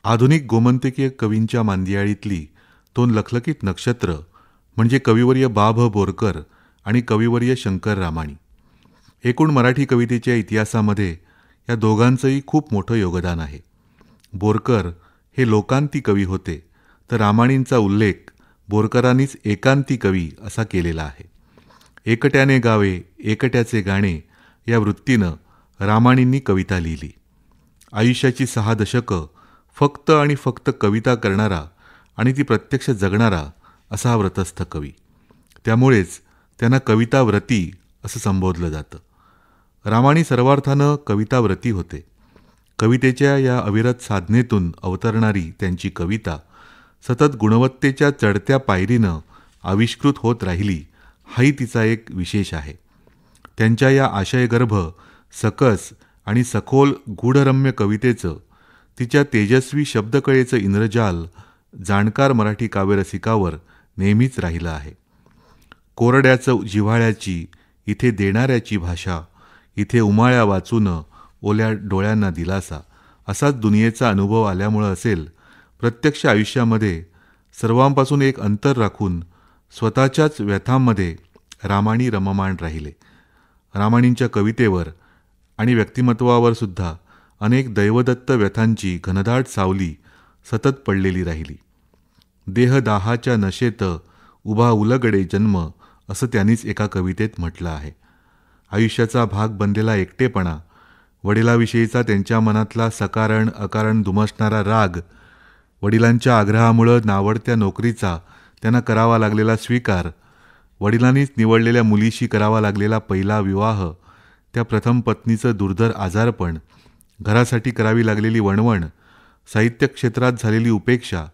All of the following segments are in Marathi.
आधुनिक गोमंतकीय कवींच्या मांदियाळीतली दोन लखलखीत नक्षत्र म्हणजे कविवर्य बा भ बोरकर आणि कविवर्य शंकर रामाणी. एकूण मराठी कवितेच्या इतिहासामध्ये या दोघांचंही खूप मोठं योगदान आहे. बोरकर हे लोकांती कवी होते, तर रामाणींचा उल्लेख बोरकरांनीच एकांती कवी असा केलेला आहे. एकट्याने गावे एकट्याचे गाणे या वृत्तीनं रामाणींनी कविता लिहिली. आयुष्याची 6 दशकं फक्त आणि फक्त कविता करणारा आणि ती प्रत्यक्ष जगणारा असा हा व्रतस्थ कवी. त्यामुळेच त्यांना कविताव्रती असं संबोधलं जातं. रामाणी सर्वार्थानं कविताव्रती होते. कवितेच्या या अविरत साधनेतून अवतरणारी त्यांची कविता सतत गुणवत्तेच्या चढत्या पायरीनं आविष्कृत होत राहिली, हाही तिचा एक विशेष आहे. त्यांच्या या आशयगर्भ, सकस आणि सखोल गूढरम्य कवितेचं, तिच्या तेजस्वी शब्दकळेचं इंद्रजाल जाणकार मराठी काव्यरसिकावर नेहमीच राहिलं आहे. कोरड्याचं जिव्हाळ्याची, इथे देणाऱ्याची भाषा, इथे उमाळ्या वाचून ओल्या डोळ्यांना दिलासा, असाच दुनियेचा अनुभव आल्यामुळं असेल, प्रत्यक्ष आयुष्यामध्ये सर्वांपासून एक अंतर राखून स्वतःच्याच व्यथांमध्ये रामाणी रममाण राहिले. रामाणींच्या कवितेवर आणि व्यक्तिमत्वावर सुद्धा अनेक दैवदत्त व्यथांची घनदाट सावली सतत पडलेली राहिली. देहदाहाच्या नशेत उभा उलगडे जन्म, असं त्यांनीच एका कवितेत म्हटलं आहे. आयुष्याचा भाग बनलेला एकटेपणा, वडिलाविषयीचा त्यांच्या मनातला सकारण अकारण दुमसणारा राग, वडिलांच्या आग्रहामुळं नावडत्या नोकरीचा त्यांना करावा लागलेला स्वीकार, वडिलांनीच निवडलेल्या मुलीशी करावा लागलेला पहिला विवाह, त्या प्रथम पत्नीचं दुर्धर आजारपण, घरासाठी करावी लागलेली वणवण, साहित्य क्षेत्रात झालेली उपेक्षा,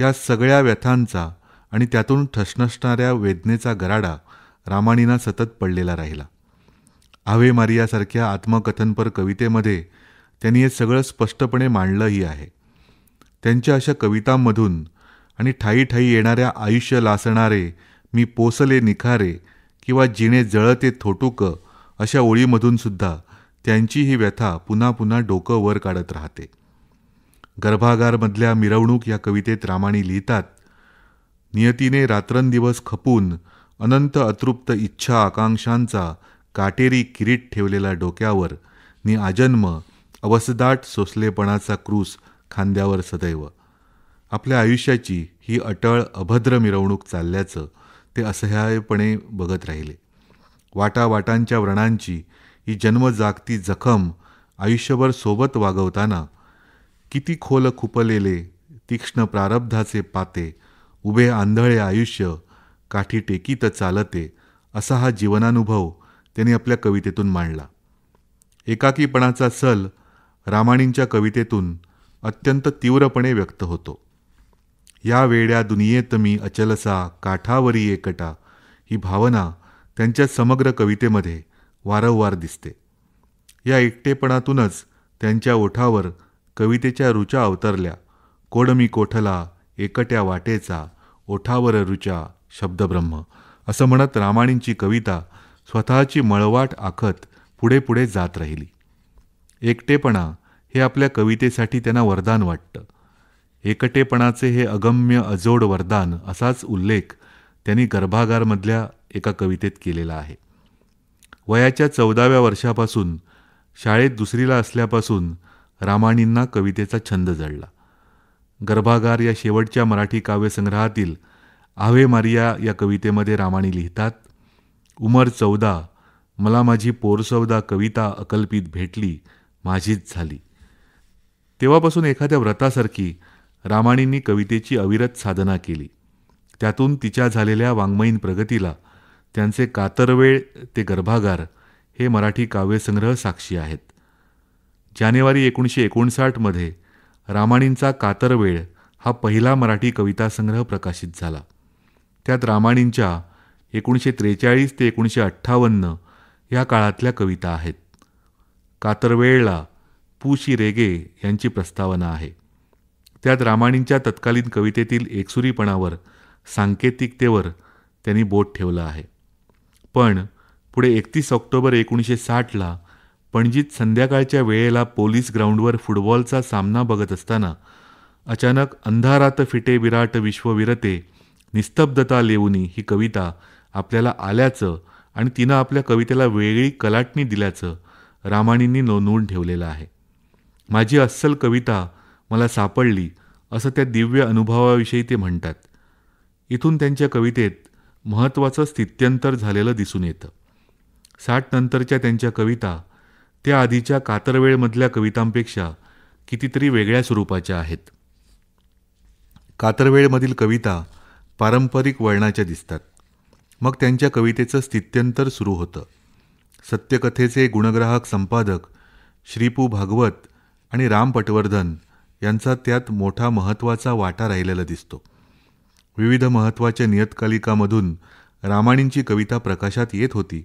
या सगळ्या व्यथांचा आणि त्यातून ठसठसणाऱ्या वेदनेचा गराडा रामाणींना सतत पडलेला राहिला. आव्हे मारियासारख्या आत्मकथनपर कवितेमध्ये त्यांनी हे सगळं स्पष्टपणे मांडलंही आहे. त्यांच्या अशा कवितांमधून आणि ठायी ठायी येणाऱ्या आयुष्य लासणारे मी पोसले निखारे किंवा जिणे जळते थोटुक अशा ओळीमधून सुद्धा त्यांची ही व्यथा पुन्हा पुन्हा डोकं वर काढत राहते. गर्भागारमधल्या मिरवणूक या कवितेत रामाणी लिहितात, नियतीने रात्रंदिवस खपून अनंत अतृप्त इच्छा आकांक्षांचा काटेरी किरीट ठेवलेला डोक्यावर, नि आजन्म अवसदाट सोसलेपणाचा क्रूस खांद्यावर सदैव. आपल्या आयुष्याची ही अटळ अभद्र मिरवणूक चालल्याचं ते असह्यपणे बघत राहिले. वाटावाटांच्या व्रणांची ही जन्मजागती जखम आयुष्यभर सोबत वागवताना किती खोल खुपलेले तीक्ष्ण प्रारब्धाचे पाते, उभे आंधळे आयुष्य काठी टेकीत चालते, असा हा जीवनानुभव त्यांनी आपल्या कवितेतून मांडला. एकाकीपणाचा सल रामाणींच्या कवितेतून अत्यंत तीव्रपणे व्यक्त होतो. या वेड्या दुनियेत मी अचलसा काठावरी एकटा, ही भावना त्यांच्या समग्र कवितेमध्ये वारंवार दिसते. या एकटेपणातूनच त्यांच्या ओठावर कवितेच्या रुचा अवतरल्या. कोडमी कोठला एकट्या वाटेचा, ओठावर रुचा शब्दब्रह्म, असं म्हणत रामाणींची कविता स्वतःची मळवाट आखत पुढे पुढे जात राहिली. एकटेपणा हे आपल्या कवितेसाठी त्यांना वरदान वाटतं. एकटेपणाचे हे अगम्य अजोड वरदान असाच उल्लेख त्यांनी गर्भागारमधल्या एका कवितेत केलेला आहे. वयाच्या 14व्या वर्षापासून शाळेत 2रीला असल्यापासून रामाणींना कवितेचा छंद जडला. गर्भागार या शेवटच्या मराठी काव्यसंग्रहातील आव्हे मारिया या कवितेमध्ये रामाणी लिहितात, उमर 14, मला माझी पोरसौदा कविता अकल्पित भेटली, माझीच झाली. तेव्हापासून एखाद्या व्रतासारखी रामाणींनी कवितेची अविरत साधना केली. त्यातून तिच्या झालेल्या वाङ्मयीन प्रगतीला त्यांचे कातरवेळ ते गर्भागार हे मराठी काव्यसंग्रह साक्षी आहेत. जानेवारी 1959 रामाणींचा कातरवेळ हा पहिला मराठी कवितासंग्रह प्रकाशित झाला. त्यात रामाणींच्या 1943 ते 1958 या काळातल्या कविता आहेत. कातरवेळला पु. शि. रेगे यांची प्रस्तावना आहे. त्यात रामाणींच्या तत्कालीन कवितेतील एकसुरीपणावर, सांकेतिकतेवर त्यांनी बोट ठेवलं आहे. पण पुढे 31 ऑक्टोबर 1960 पणजीत संध्याकाळच्या वेळेला पोलीस ग्राउंडवर फुटबॉलचा सामना बघत असताना अचानक अंधारात फिटे विराट विश्वविरते निस्तब्धता लेवुनी ही कविता आपल्याला आल्याचं आणि तिनं आपल्या कवितेला वेगळी कलाटणी दिल्याचं रामाणींनी नोंदवून ठेवलेलं आहे. माझी अस्सल कविता मला सापडली असं त्या दिव्य अनुभवाविषयी ते म्हणतात. इथून त्यांच्या कवितेत महत्त्वाचं स्थित्यंतर झालेलं दिसून येतं. 60 नंतरच्या त्यांच्या कविता त्या आधीच्या कातरवेळमधल्या कवितांपेक्षा कितीतरी वेगळ्या स्वरूपाच्या आहेत. कातरवेळमधील कविता पारंपरिक वळणाच्या दिसतात. मग त्यांच्या कवितेचं स्थित्यंतर सुरू होतं. सत्यकथेचे गुणग्राहक संपादक श्रीपू भागवत आणि राम पटवर्धन यांचा त्यात मोठा महत्त्वाचा वाटा राहिलेला दिसतो. विविध महत्त्वाच्या नियतकालिकामधून रामाणींची कविता प्रकाशात येत होती,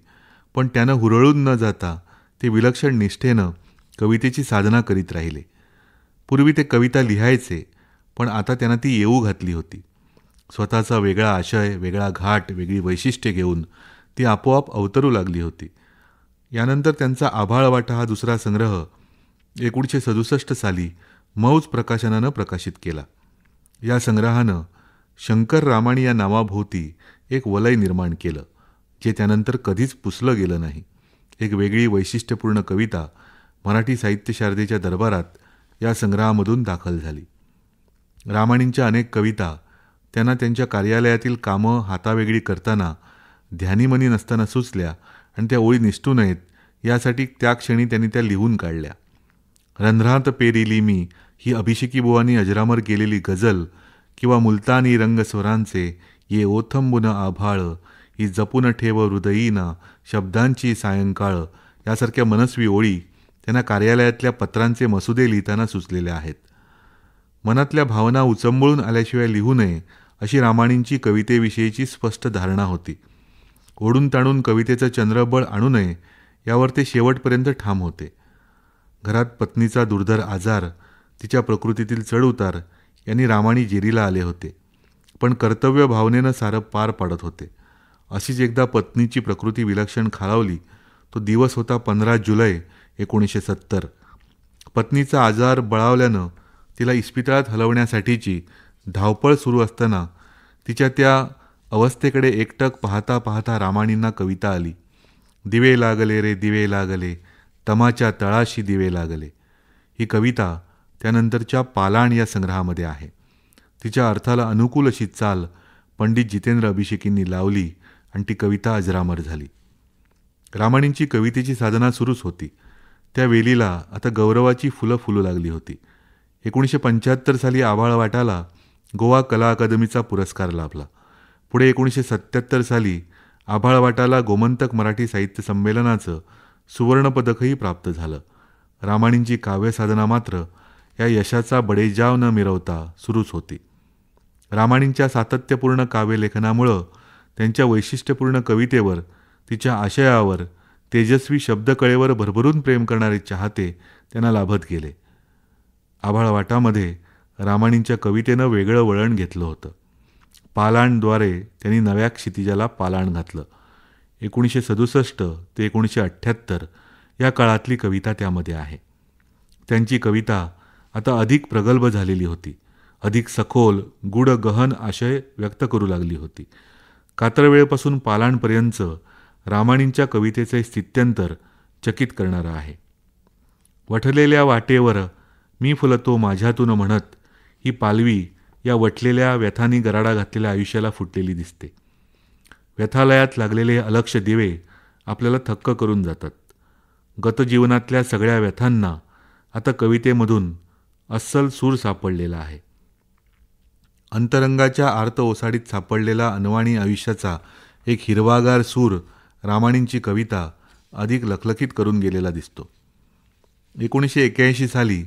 पण त्यानं हुरळून न जाता ते विलक्षण निष्ठेनं कवितेची साधना करीत राहिले. पूर्वी ते कविता लिहायचे, पण आता त्यांना ती येऊ घातली होती. स्वतःचा वेगळा आशय, वेगळा घाट, वेगळी वैशिष्ट्ये घेऊन ती आपोआप अवतरू लागली होती. यानंतर त्यांचा आभाळवाटा हा दुसरा संग्रह 1967 साली मौज प्रकाशनानं प्रकाशित केला. या संग्रहानं शंकर रामाणी या नावाभोवती एक वलय निर्माण केलं, जे त्यानंतर कधीच पुसलं गेलं नाही. एक वेगळी वैशिष्ट्यपूर्ण कविता मराठी साहित्य शारदेच्या दरबारात या संग्रहामधून दाखल झाली. रामाणींच्या अनेक कविता त्यांना त्यांच्या कार्यालयातील कामं हातावेगळी करताना ध्यानीमनी नसताना सुचल्या आणि त्या ओळी निसटू नयेत यासाठी त्या क्षणी त्यांनी त्या लिहून काढल्या. रंध्रात पेरिली मी ही अभिषेकी बुवांनी अजरामर केलेली गझल किंवा मुलतानी रंग स्वरांचे ये ओथंबुन आभाळ ही जपून ठेव हृदयीना शब्दांची सायंकाळ यासारख्या मनस्वी ओळी त्यांना कार्यालयातल्या पत्रांचे मसुदे लिहिताना सुचलेल्या आहेत. मनातल्या भावना उचंबळून आल्याशिवाय लिहू नये अशी रामाणींची कवितेविषयीची स्पष्ट धारणा होती. ओढून ताणून कवितेचं चंद्रबळ आणू नये यावर ते शेवटपर्यंत ठाम होते. घरात पत्नीचा दुर्धर आजार, तिच्या प्रकृतीतील चढउतार यांनी रामाणी जेरीला आले होते, पण कर्तव्य भावनेनं सारं पार पाडत होते. अशीच एकदा पत्नीची प्रकृती विलक्षण खालावली. तो दिवस होता 15 जुलै 1970. पत्नीचा आजार बळावल्यानं तिला इस्पितळात हलवण्यासाठीची धावपळ सुरू असताना तिच्या त्या अवस्थेकडे एकटक पाहता पाहता रामाणींना कविता आली. दिवे लागले रे दिवे लागले, तमाच्या तळाशी दिवे लागले. ही कविता त्यानंतरच्या पालाण या संग्रहामध्ये आहे. तिच्या अर्थाला अनुकूल अशी चाल पंडित जितेंद्र अभिषेकींनी लावली आणि ती कविता अजरामर झाली. रामाणींची कवितेची साधना सुरूच होती. त्या वेलीला आता गौरवाची फुलं फुलू लागली होती. 1975 साली आभाळवाटाला गोवा कला अकादमीचा पुरस्कार लाभला. पुढे 1977 साली आभाळवाटाला गोमंतक मराठी साहित्य संमेलनाचं सुवर्णपदकही प्राप्त झालं. रामाणींची काव्यसाधना मात्र या यशाचा बडेजाव न मिरवता सुरूच होती. रामाणींच्या सातत्यपूर्ण काव्यलेखनामुळं त्यांच्या वैशिष्ट्यपूर्ण कवितेवर, तिच्या आशयावर, तेजस्वी शब्दकळेवर भरभरून प्रेम करणारे चाहते त्यांना लाभत गेले. आभाळवाटामध्ये रामाणींच्या कवितेनं वेगळं वळण घेतलं होतं. पालाणद्वारे त्यांनी नव्या क्षितिजाला पालाण घातलं. 1967 ते 1978 या काळातली कविता त्यामध्ये आहे. त्यांची कविता आता अधिक प्रगल्भ झालेली होती. अधिक सखोल, गूढ, गहन आशय व्यक्त करू लागली होती. कातरवेळपासून पालाणपर्यंत रामाणींच्या कवितेचे स्थित्यंतर चकित करणारं आहे. वठलेल्या वाटेवर मी फुलतो माझ्यातून म्हणत ही पालवी या वठलेल्या व्यथांनी गराडा घातलेल्या आयुष्याला फुटलेली दिसते. व्यथालयात लागलेले अलक्ष दिवे आपल्याला थक्क करून जातात. गतजीवनातल्या सगळ्या व्यथांना आता कवितेमधून अस्सल सूर सापडलेला आहे. अंतरंगाच्या आर्त ओसाडीत सापडलेला अनवाणी आयुष्याचा एक हिरवागार सूर रामाणींची कविता अधिक लखलखीत करून गेलेला दिसतो. 1981 साली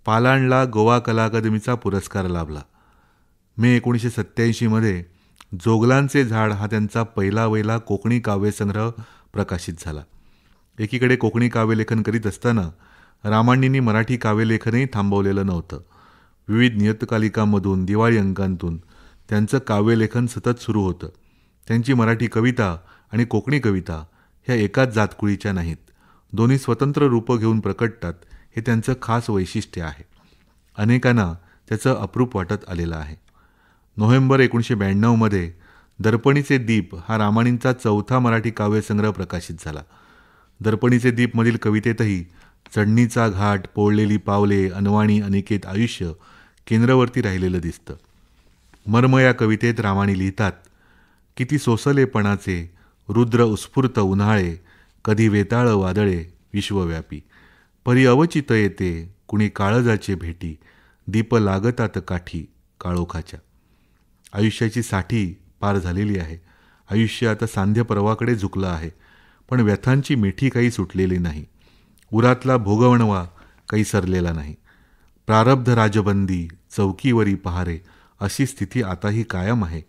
पालाणला गोवा कला अकादमीचा पुरस्कार लाभला. मे 1987 जोगलांचे झाड हा त्यांचा पहिला कोकणी काव्यसंग्रह प्रकाशित झाला. एकीकडे कोकणी काव्यलेखन करीत असताना रामाणींनी मराठी काव्यलेखनही थांबवलेलं नव्हतं. विविध नियतकालिकांमधून, दिवाळी अंकांतून त्यांचं काव्यलेखन सतत सुरू होतं. त्यांची मराठी कविता आणि कोकणी कविता ह्या एकाच जातकुळीच्या नाहीत. दोन्ही स्वतंत्र रूपं घेऊन प्रकटतात. हे त्यांचं खास वैशिष्ट्य आहे. अनेकांना त्याचं अप्रूप वाटत आलेलं आहे. नोव्हेंबर 1992मध्ये दर्पणीचे दीप हा रामाणींचा चौथा मराठी काव्यसंग्रह प्रकाशित झाला. दर्पणीचे दीपमधील कवितेतही चढणीचा घाट, पोळलेली पावले, अनवाणी अनिकेत आयुष्य केंद्रवर्ती राहिलेलं दिसतं. मर्म या कवितेत रामाणी लिहितात, किती सोसलेपणाचे रुद्र उत्स्फूर्त उन्हाळे, कधी वेताळ वादळे विश्वव्यापी, परी अवचित येते कुणी काळजाचे भेटी, दीप लागतात काठी काळोखाच्या. आयुष्याची साठी पार झालेली आहे. आयुष्य आता सांध्य पर्वाकडे झुकलं आहे. पण व्यथांची मिठी काही सुटलेली नाही. उरातला भोगवणवा काही सरलेला नाही. प्रारब्ध राजबंदी, चौकीवरी पहारे अशी स्थिती आताही कायम आहे.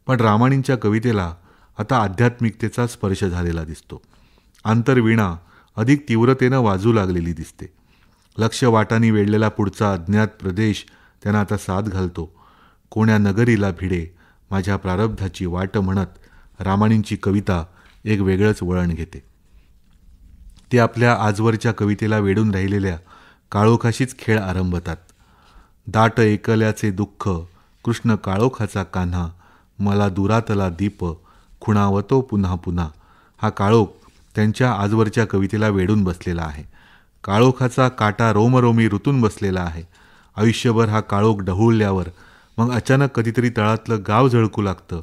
पण रामाणींच्या कवितेला आता आध्यात्मिकतेचा स्पर्श झालेला दिसतो. आंतरवीणा अधिक तीव्रतेनं वाजू लागलेली दिसते. लक्ष वाटानी वेढलेला पुढचा अज्ञात प्रदेश त्यांना आता साथ घालतो. कोण्या नगरीला भिडे माझ्या प्रारब्धाची वाट म्हणत रामाणींची कविता एक वेगळंच वळण घेते. ते आपल्या आजवरच्या कवितेला वेढून राहिलेल्या काळोखाशीच खेळ आरंभतात. दाट एकल्याचे दुःख कृष्ण काळोखाचा कान्हा, मला दुरातला दीप खुणावतो पुन्हा पुन्हा. हा काळोख त्यांच्या आजवरच्या कवितेला वेढून बसलेला आहे. काळोखाचा काटा रोमरोमी रुतून बसलेला आहे. आयुष्यभर हा काळोख ढवळल्यावर मग अचानक कधीतरी तळातलं गाव झळकू लागतं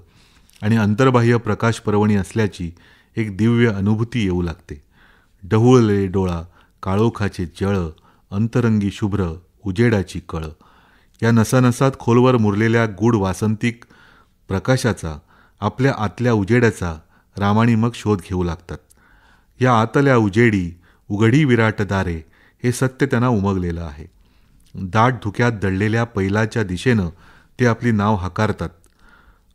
आणि अंतर्बाह्य प्रकाश पर्वणी असल्याची एक दिव्य अनुभूती येऊ लागते. ढवळले डोळा काळोखाचे जळ, अंतरंगी शुभ्र उजेडाची कळ. या नसानसात खोलवर मुरलेल्या गूढ वासंतिक प्रकाशाचा, आपल्या आतल्या उजेडाचा रामाणी मग शोध घेऊ लागतात. या आतल्या उजेडी उघडी विराट दारे हे सत्य त्यांना उमगलेलं आहे. दाट धुक्यात दडलेल्या पैलाच्या दिशेनं ते आपली नाव हकारतात.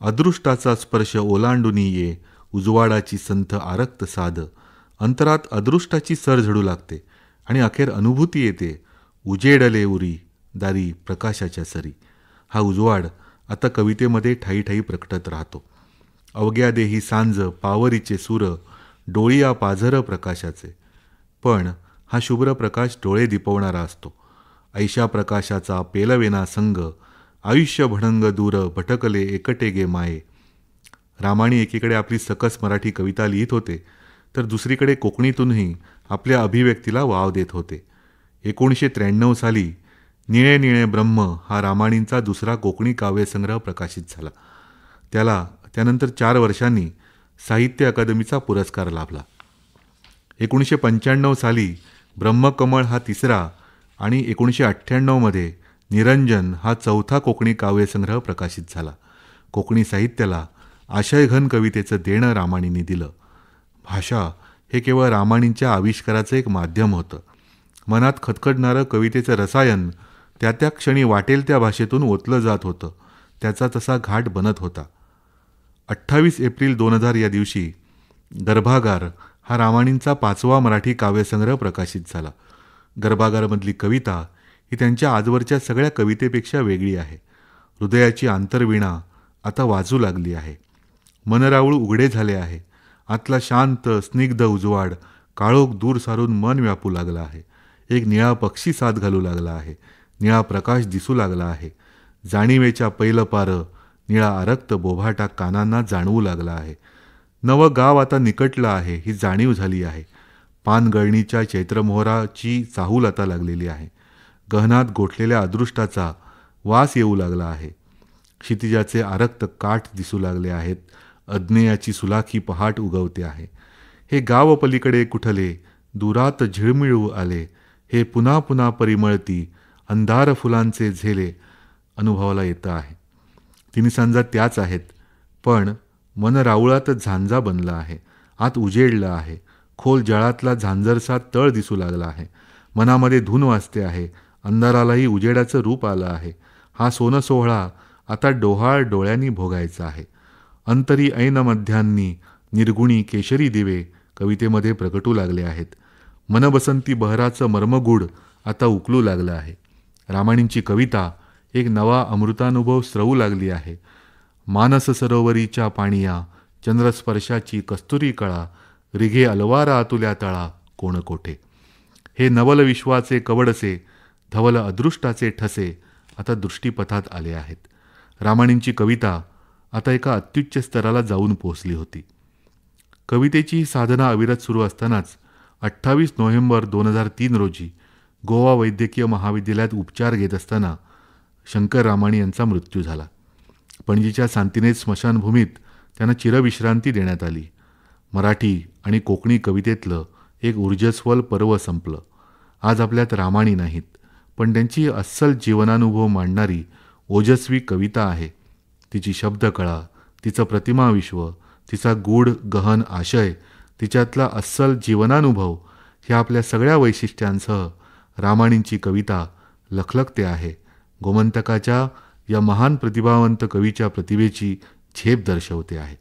अदृष्टाचा स्पर्श ओलांडूनी ये, उजवाडाची संथ आरक्त साध. अंतरात अदृष्टाची सर झडू लागते आणि अखेर अनुभूती येते, उजेडले उरी दारी प्रकाशाच्या सरी. हा उजवाड आता कवितेमध्ये ठाई ठाई प्रकटत राहतो. अवघ्या देही सांज पावरीचे सूर, डोळिया पाझर प्रकाशाचे. पण हा शुभ्र प्रकाश डोळे दिपवणारा असतो. ऐशा प्रकाशाचा पेलवेना संग, आयुष्य भणंग दूर भटकले एकटे गे माये. रामाणी एकीकडे आपली सकस मराठी कविता लिहित होते, तर दुसरीकडे कोकणीतूनही आपल्या अभिव्यक्तीला वाव देत होते. 1993 साली निळे निळे ब्रह्म हा रामाणींचा दुसरा कोकणी काव्यसंग्रह प्रकाशित झाला. त्याला त्यानंतर 4 वर्षांनी साहित्य अकादमीचा पुरस्कार लाभला. 1995 साली ब्रह्मकमळ हा तिसरा आणि 1998मध्ये निरंजन हा चौथा कोकणी काव्यसंग्रह प्रकाशित झाला. कोकणी साहित्याला आशयघन कवितेचं देणं रामाणींनी दिलं. भाषा हे केवळ रामाणींच्या आविष्काराचं एक माध्यम होतं. मनात खदखदणारं कवितेचं रसायन त्या त्या क्षणी वाटेल त्या भाषेतून ओतलं जात होतं. त्याचा तसा घाट बनत होता. 28 एप्रिल 2000 या दिवशी गर्भागार हा रामाणींचा 5वा मराठी काव्यसंग्रह प्रकाशित झाला. गर्भागारमधली कविता ही त्यांच्या आजवरच्या सगळ्या कवितेपेक्षा वेगळी आहे. हृदयाची आंतरवीणा आता वाजू लागली आहे. मनराऊळ उघडे झाले आहे. आतला शांत स्निग्ध उजवाड काळोख दूर सारून मन व्यापू लागला आहे. एक निळा पक्षी साथ घालू लागला आहे. निळा प्रकाश दिसू लागला आहे. जाणीवेच्या पैल पार निळा आरक्त बोभाटा कानांना जाणवू लागला आहे. नवं गाव आता निकटलं आहे ही जाणीव झाली आहे. पानगळणीच्या चैत्रमोहराची चाहूल आता लागलेली आहे. गहनात गोठलेल्या अदृष्टाचा वास येऊ लागला आहे. क्षितिजाचे आरक्त काठ दिसू लागले आहेत. अज्ञेयाची सुलाखी पहाट उगवते आहे. हे गाव पलीकडे कुठले दुरात झिळमिळू आले, हे पुन्हा पुन्हा परिमळती अंधार फुलांचे झेले अनुभवाला येतं आहे. तिन्ही सांजा त्याच आहेत, पण मन राऊळात झांजा बनला आहे. आत उजेडलं आहे. खोल जळातला झांजरसा तळ दिसू लागला आहे. मनामध्ये धून वाजते आहे. अंधारालाही उजेडाचं रूप आलं आहे. हा सोनं सोहळा आता डोहाळ डोळ्यांनी भोगायचा आहे. अंतरी ऐन मध्यांनी निर्गुणी केशरी दिवे कवितेमध्ये प्रकटू लागले आहेत. मनबसंती बहराचं मर्मगूढ आता उकलू लागलं आहे. रामाणींची कविता एक नवा अमृतानुभव स्रवू लागली आहे. मानस सरोवरीच्या पाणिया चंद्रस्पर्शाची कस्तुरी कळा, रिघे अलवारा आतुल्या तळा कोण कोठे. हे नवल विश्वाचे कवडसे धवल अदृष्टाचे ठसे आता दृष्टीपथात आले आहेत. रामाणींची कविता आता एका अत्युच्च स्तराला जाऊन पोहोचली होती. कवितेची ही साधना अविरत सुरू असतानाच 28 नोव्हेंबर 2003 रोजी गोवा वैद्यकीय महाविद्यालयात उपचार घेत असताना शंकर रामाणी यांचा मृत्यू झाला. पणजीच्या शांतिनेज स्मशानभूमीत त्यांना चिरविश्रांती देण्यात आली. मराठी आणि कोकणी कवितेतलं एक ऊर्जस्वल पर्व संपलं. आज आपल्यात रामाणी नाहीत, पण त्यांची अस्सल जीवनानुभव मांडणारी ओजस्वी कविता आहे. तिची शब्दकळा, तिचं प्रतिमाविश्व, तिचा गूढ गहन आशय, तिच्यातला अस्सल जीवनानुभव ह्या आपल्या सगळ्या वैशिष्ट्यांसह रामाणींची कविता लखलखते आहे. गोमंतकाच्या या महान प्रतिभावंत कवीच्या प्रतिभेची झेप दर्शवते आहे.